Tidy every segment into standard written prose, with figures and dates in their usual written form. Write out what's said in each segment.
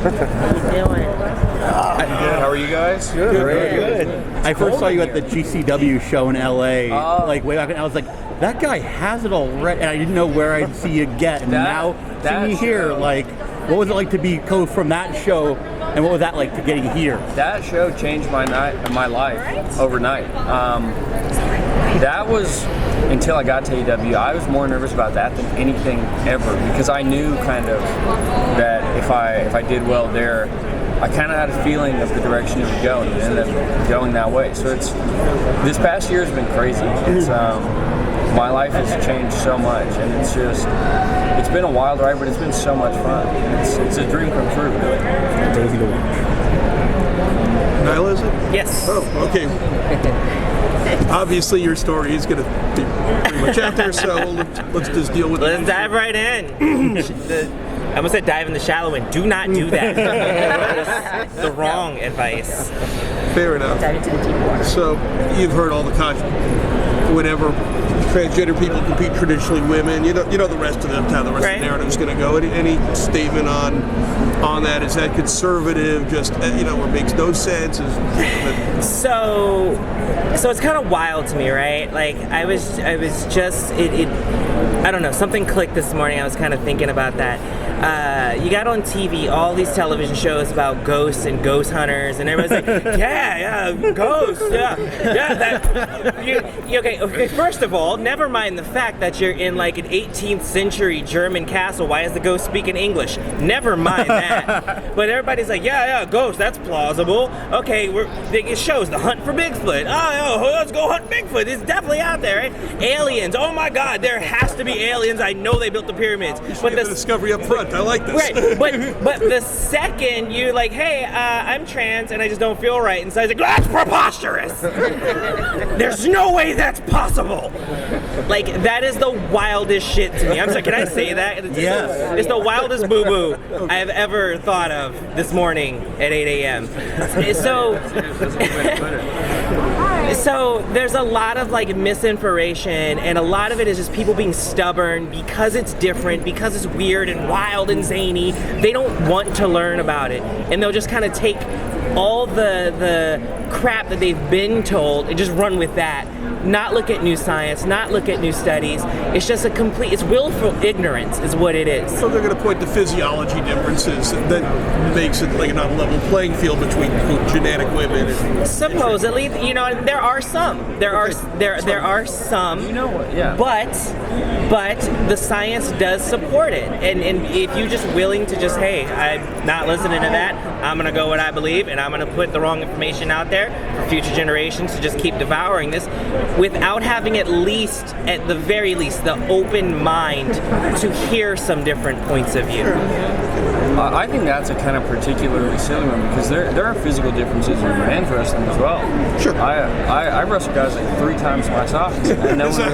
doing? Good. How are you guys? Good. I first saw you at the GCW show in LA, like way back, and I was like, that guy has it already, and I didn't know where I'd see you get. And now seeing you here, like, what was it like to go from that show, and what was that like to getting here? That show changed my life overnight. That was until I got to AEW. I was more nervous about that than anything ever, because I knew kind of that if I did well there, I kind of had a feeling of the direction it would go, and it ended up going that way. So this past year has been crazy. It's my life has changed so much, and it's been a wild ride, but it's been so much fun. It's a dream come true, really. Crazy to watch. Nyla, is it? Yes. Oh, okay. Obviously, your story is going to be pretty much out there, so let's just deal with it. Let's dive right in. I almost said dive in the shallow end. Do not do that. That is the wrong advice. Fair enough. So you've heard all the whatever transgender people compete traditionally women. You know the rest of them, how the rest of the narrative is going to go. Any statement on that? Is that conservative? Just or makes no sense? So it's kind of wild to me, right? Like I was just I don't know, something clicked this morning. I was kind of thinking about that. You got on TV all these television shows about ghosts and ghost hunters, and everybody's like, yeah, ghosts, okay. First of all, never mind the fact that you're in like an 18th century German castle. Why is the ghost speaking English? Never mind that. But everybody's like, yeah, ghosts, that's plausible. Okay, it shows the hunt for Bigfoot. Oh, let's go hunt Bigfoot. It's definitely out there, right? Aliens. Oh my God, there has to be aliens. I know they built the pyramids. But the discovery up front. I like this. Right, but the second you like, hey, I'm trans and I just don't feel right, and so I was like, that's preposterous. There's no way that's possible. Like that is the wildest shit to me. I'm sorry, can I say that? It's the wildest boo-boo I have ever thought of this morning at 8 a.m. So there's a lot of like misinformation, and a lot of it is just people being stubborn because it's different, because it's weird and wild and zany. They don't want to learn about it, and they'll just kind of take all the crap that they've been told and just run with that. Not look at new science, not look at new studies. It's just it's willful ignorance is what it is. So they're going to point to physiology differences that makes it like not a level playing field between genetic women. Supposedly, there are some. There are some. But the science does support it. And if you're just willing to just, hey, I'm not listening to that, I'm going to go what I believe, and I'm going to put the wrong information out there for future generations to just keep devouring this, without having at the very least, the open mind to hear some different points of view. I think that's a kind of particularly silly one, because there are physical differences in men's wrestling as well. Sure. I wrestle guys like 3 times my size, and no one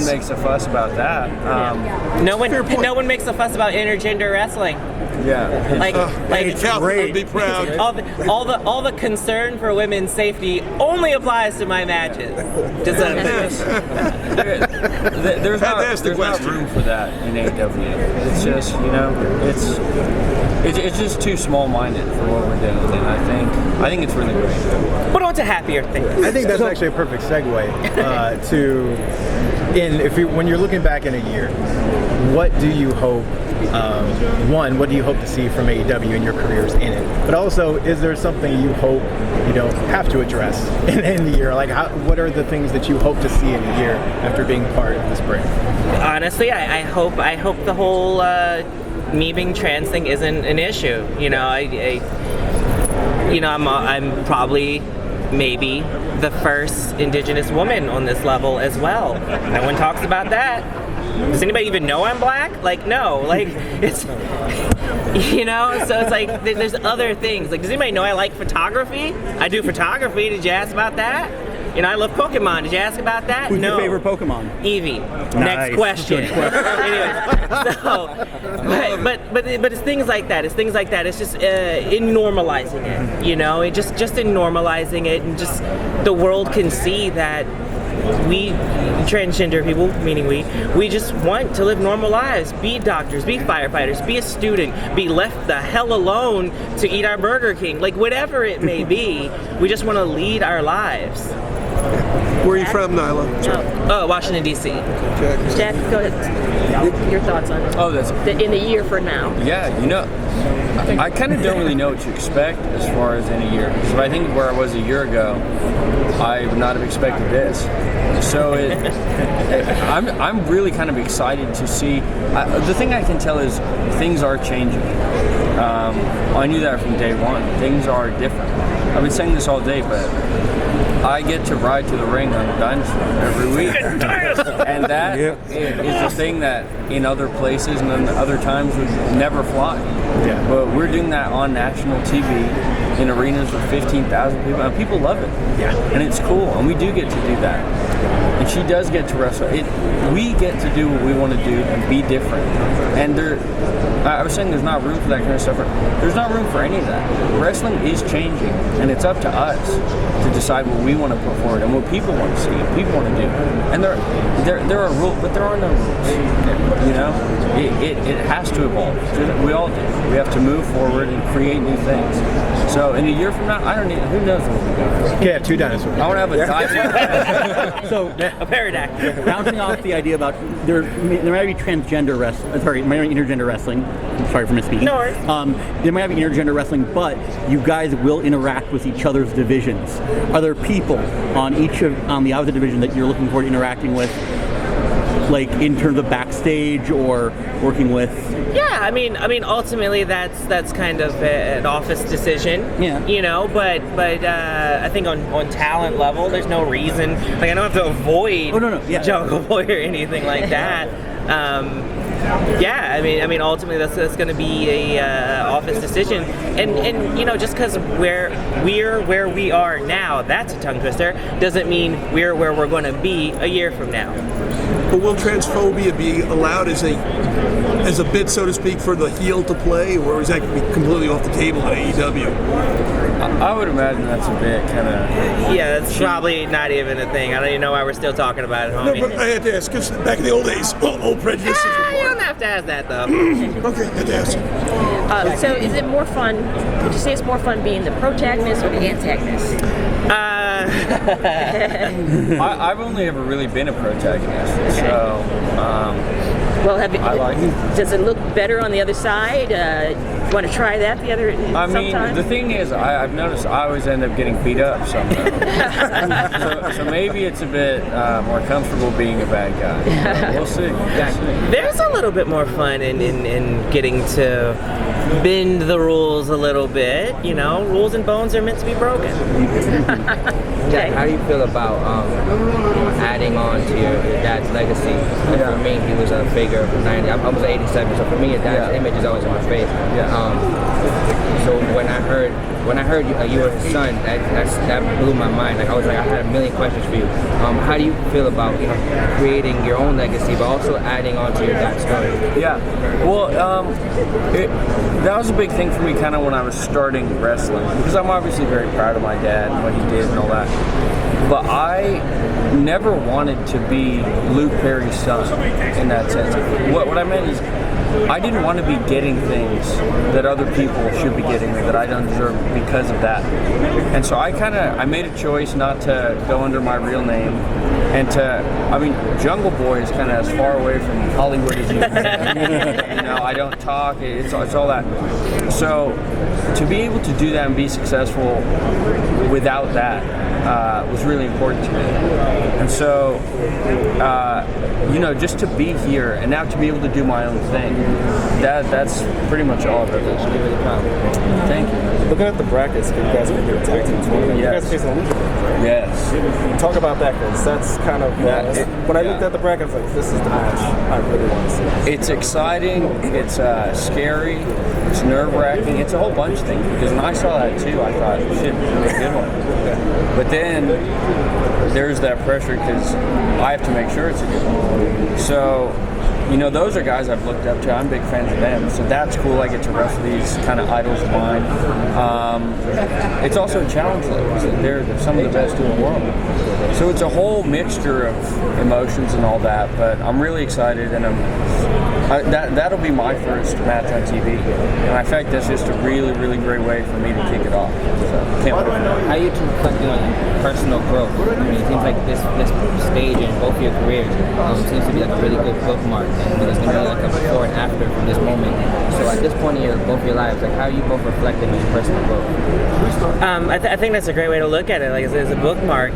makes a fuss about that. No one makes a fuss about intergender wrestling. Yeah. Like Catherine would be proud. All the concern for women's safety only applies to my matches. There's not room for that in AEW. It's just it's just too small-minded for what we're doing, and I think it's really great. But on to happier things. I think that's actually a perfect segue when you're looking back in a year, what do you hope? What do you hope to see from AEW in your careers in it? But also, is there something you hope you don't have to address in the year? Like, what are the things that you hope to see in a year after being part of this brand? Honestly, I hope the whole me being trans thing isn't an issue. I'm probably maybe the first Indigenous woman on this level as well. No one talks about that. Does anybody even know I'm black? Like, no. Like, it's, so it's like, there's other things. Like, does anybody know I like photography? I do photography. Did you ask about that? I love Pokemon. Did you ask about that? Who's No. your favorite Pokemon? Eevee. Nice. Next question. Anyway, but it's things like that. It's things like that. It's just in normalizing it. Just in normalizing it, and just the world can see that we transgender people, meaning we just want to live normal lives, be doctors, be firefighters, be a student, be left the hell alone to eat our Burger King, like whatever it may be. We just want to lead our lives. Where are you from, Nyla? Oh, Washington, D.C. Jack, go ahead. Your thoughts on it? Oh, that's In the year for now. yeah. I kind of don't really know what to expect as far as in a year. Because if I think of where I was a year ago, I would not have expected this. So I'm really kind of excited to see. The thing I can tell is things are changing. I knew that from day one. Things are different. I've been saying this all day, but I get to ride to the ring on a dinosaur every week. And that is a thing that in other places and in other times would never fly. Yeah. But we're doing that on national TV in arenas with 15,000 people, and people love it. Yeah. And it's cool, and we do get to do that. And she does get to wrestle. We get to do what we want to do and be different. And I was saying there's not room for that kind of stuff. There's not room for any of that. Wrestling is changing, and it's up to us to decide what we want to put forward and what people want to see, what people want to do. And there are rules, but there are no rules. You know, it has to evolve. We all do. We have to move forward and create new things. So in a year from now, who knows what we'll do. Okay, I have two dinosaurs. I want to have a dinosaur. So A pterodactyl. bouncing off the idea about there might be transgender wrestling. Sorry, there might be intergender wrestling. Sorry for misspeaking. No worries. There might be intergender wrestling, but you guys will interact with each other's divisions. Are there people on the opposite division that you're looking forward to interacting with, like in terms of backstage or working with? Yeah, I mean, ultimately that's kind of an office decision. Yeah. You know, but I think on talent level, there's no reason. Like I don't have to avoid Yeah. Jungle Boy or anything like that. Yeah, I mean, ultimately that's going to be a office decision, and you know, just because we're where we are now, that's a tongue twister. Doesn't mean we're where we're going to be a year from now. But will transphobia be allowed as a bit, so to speak, for the heel to play, or is that going to be completely off the table in AEW? I would imagine that's a bit kind of. Yeah, that's probably not even a thing. I don't even know why we're still talking about it, homie. No, but I had to ask, because back in the old days, old prejudices were You don't have to ask that though. Okay, I had to ask. So is it more fun, would you say it's more fun being the protagonist or the antagonist? I've only ever really been a protagonist, so Well, I like it. does it look better on the other side? Want to try that the other I mean, sometime? the thing is, I've noticed I always end up getting beat up somehow. so maybe it's a bit more comfortable being a bad guy. We'll see. There's a little bit more fun in getting to bend the rules a little bit. You know, rules and bones are meant to be broken. Jack, how do you feel about adding on to your dad's legacy? For me, he was a figure of 90. I was 87, so for me, your dad's image is always in my face. So when I heard you were his son, that blew my mind. Like I had a million questions for you. How do you feel about creating your own legacy, but also adding on to your dad's story? Yeah. Well, that was a big thing for me kind of when I was starting wrestling, because I'm obviously very proud of my dad and what he did and all that. But I never wanted to be Luke Perry's son in that sense. What I meant is I didn't want to be getting things that other people should be getting or that I don't deserve because of that. And so I made a choice not to go under my real name and Jungle Boy is kind of as far away from Hollywood as you can. You know, I don't talk, it's all that. So to be able to do that and be successful without that was really important to me. And so, just to be here and now to be able to do my own thing, that's pretty much all of it. I'm really proud. Thank you. Looking at the brackets, you guys are going to be a tag team tournament. You guys are facing Lucha. Yes. Talk about that, because that's kind of when I looked at the brackets, like this is the match I really want to see. It's exciting. It's scary. It's nerve-wracking. It's a whole bunch of things. Because when I saw that too, I thought, shit, it's a good one. But then there's that pressure because I have to make sure it's a good one. So those are guys I've looked up to. I'm big fans of them, so that's cool. I get to wrestle these kind of idols of mine. It's also a challenge, though. They're some of the best in the world. So it's a whole mixture of emotions and all that, but I'm really excited, and that'll be my first match on TV. And I think that's just a really, really great way for me to kick it off. So can't wait for that. How are you two reflecting on personal growth? I mean, it seems like this stage in both of your careers seems to be like a really good bookmark, and there's going to be like a before and after from this moment. So at this point in both your lives, like how are you both reflecting on your personal growth? I think that's a great way to look at it. Like as a bookmark.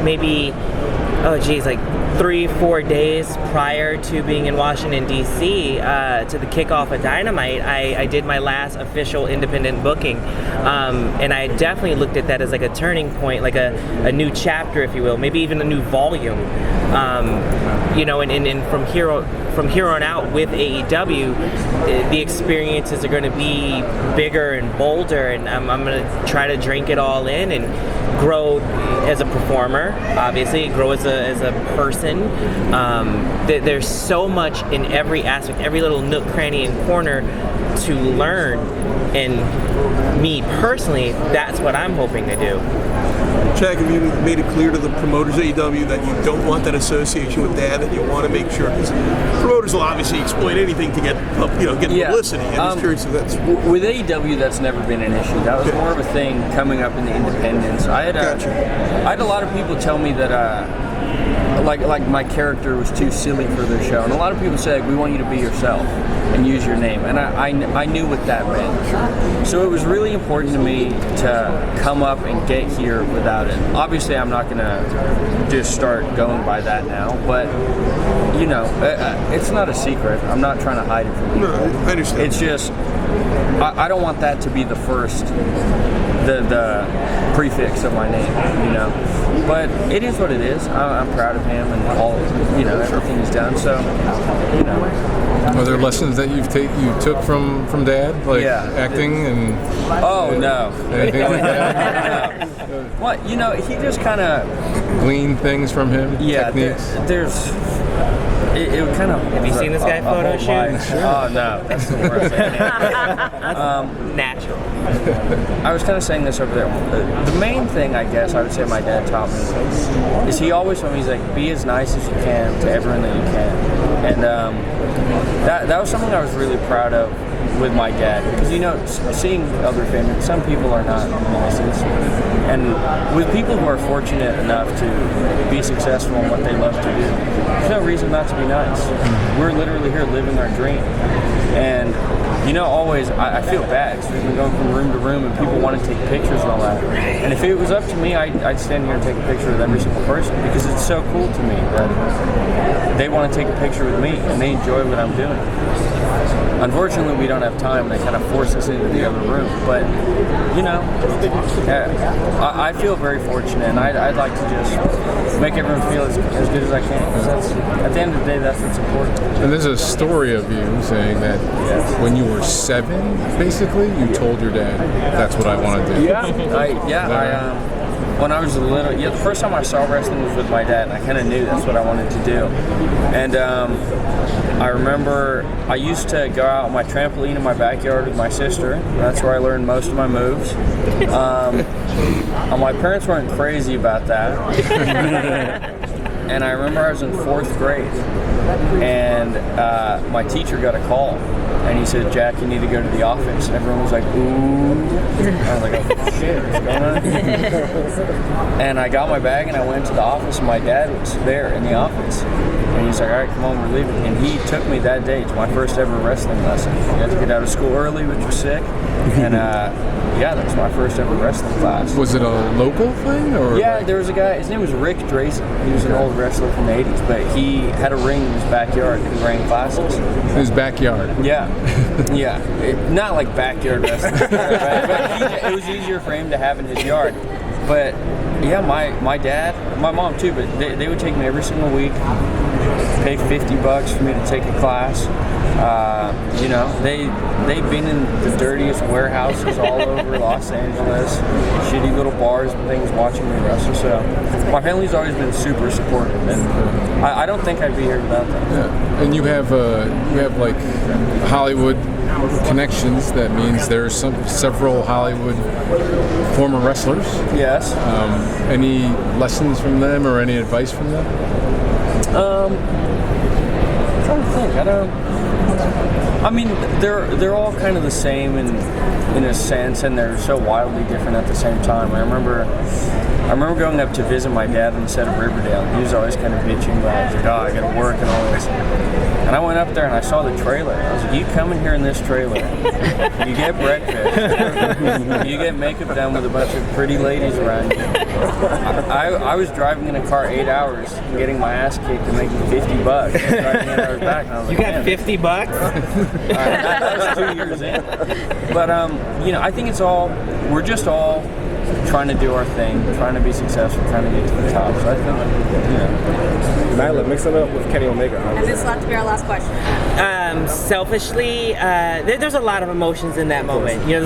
Maybe, like 3-4 days prior to being in Washington D.C. To the kickoff of Dynamite, I did my last official independent booking, and I definitely looked at that as like a turning point, like a new chapter, if you will, maybe even a new volume. And from here on out with AEW, the experiences are going to be bigger and bolder, and I'm going to try to drink it all in and grow as a performer, obviously, grow as a person. There's so much in every aspect, every little nook, cranny, and corner to learn, and me personally, that's what I'm hoping to do. Jack, have you made it clear to the promoters at AEW that you don't want that association with Dad, that you want to make sure, because promoters will obviously exploit anything to get publicity. I'm just curious if that's... With AEW, that's never been an issue. That was more of a thing coming up in the independents. I had a lot of people tell me that like my character was too silly for their show, and a lot of people said, we want you to be yourself and use your name, and I knew what that meant. So it was really important to me to come up and get here without it. Obviously, I'm not gonna just start going by that now, but it's not a secret. I'm not trying to hide it from people. No, I understand. It's just I don't want that to be the first, the prefix of my name, But it is what it is. I'm proud of him and all, everything he's done. So, Are there lessons that you took from Dad, like acting and? Oh no. Anything like that? No. What he just kind of glean things from him. Yeah, techniques. there's. It kind of. Have you seen this guy photo shoot? Oh no, that's the worst. Natural. I was kind of saying this over there. The main thing, I guess, I would say my dad taught me is he always told me, he's like, be as nice as you can to everyone that you can, and that was something I was really proud of with my dad, because seeing other family, some people are not nice, and with people who are fortunate enough to be successful in what they love to do, there's no reason not to be nice. We're literally here living our dream, and always I feel bad because we've been going from room to room and people want to take pictures and all that, and if it was up to me, I'd stand here and take a picture with every single person, because it's so cool to me that they want to take a picture with me and they enjoy what I'm doing. Unfortunately, we don't have time. They kind of force us into the other room. But, I feel very fortunate, and I'd like to just make everyone feel as good as I can. Because at the end of the day, that's what's important. And there's a story of you saying that when you were 7, basically, you told your dad, that's what I want to do. When I was little, the first time I saw wrestling was with my dad, and I kind of knew that's what I wanted to do. And I remember I used to go out on my trampoline in my backyard with my sister. That's where I learned most of my moves. My parents weren't crazy about that. And I remember I was in 4th grade, and my teacher got a call, and he said, Jack, you need to go to the office. And everyone was like, ooh. I was like, oh shit, what's going on? And I got my bag and I went to the office, and my dad was there in the office. And he's like, all right, come on, we're leaving. And he took me that day to my first ever wrestling lesson. I had to get out of school early, which was sick. And that was my first ever wrestling class. Was it a local thing? Or there was a guy, his name was Rick Drayson. He was an old wrestler from the 80s, but he had a ring in his backyard and he ran classes. His backyard? Yeah. Not like backyard wrestling, right? But it was easier for him to have in his yard. But my dad, my mom too, but they would take me every single week, pay $50 for me to take a class, You know, they've been in the dirtiest warehouses all over Los Angeles, shitty little bars and things, watching me wrestle. So my family's always been super supportive, and I don't think I'd be here without them. Yeah. And you have like Hollywood connections. That means there's several Hollywood former wrestlers. Yes. Any lessons from them or any advice from them? I'm trying to think. I mean, they're all kind of the same in a sense, and they're so wildly different at the same time. I remember going up to visit my dad on the set of Riverdale. He was always kind of bitching about, like, oh, I gotta work and all this. And I went up there and I saw the trailer. I was like, you come in here in this trailer, you get breakfast, you get makeup done with a bunch of pretty ladies around you. I was driving in a car 8 hours and getting my ass kicked and making $50. Driving 8 hours back. And I was like, you got $50? That was 2 years in. But, you know, I think we're just all trying to do our thing, trying to be successful, trying to get to the top. So I think, you know. Nyla, mix it up with Kenny Omega. And this will have to be our last question. Selfishly, there's a lot of emotions in that moment. You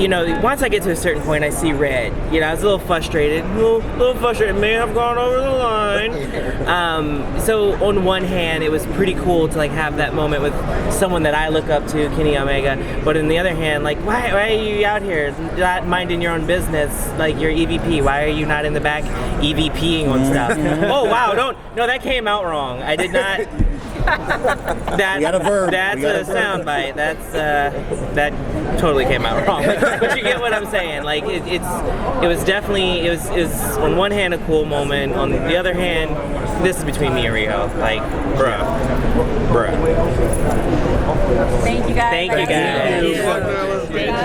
know, once I get to a certain point, I see red. You know, I was a little frustrated. May have gone over the line. So on one hand, it was pretty cool to like have that moment with someone that I look up to, Kenny Omega. But on the other hand, like, why are you out here not minding your own business? Like, you're EVP. Why are you not in the back EVPing on stuff? Oh wow, no, that came out wrong. I did not. We got a verb. That's a soundbite. That totally came out wrong. But you get what I'm saying. Like it was definitely on one hand a cool moment. On the other hand, this is between me and Rio. Like, bruh. Thank you guys. Thank you guys. Thank you.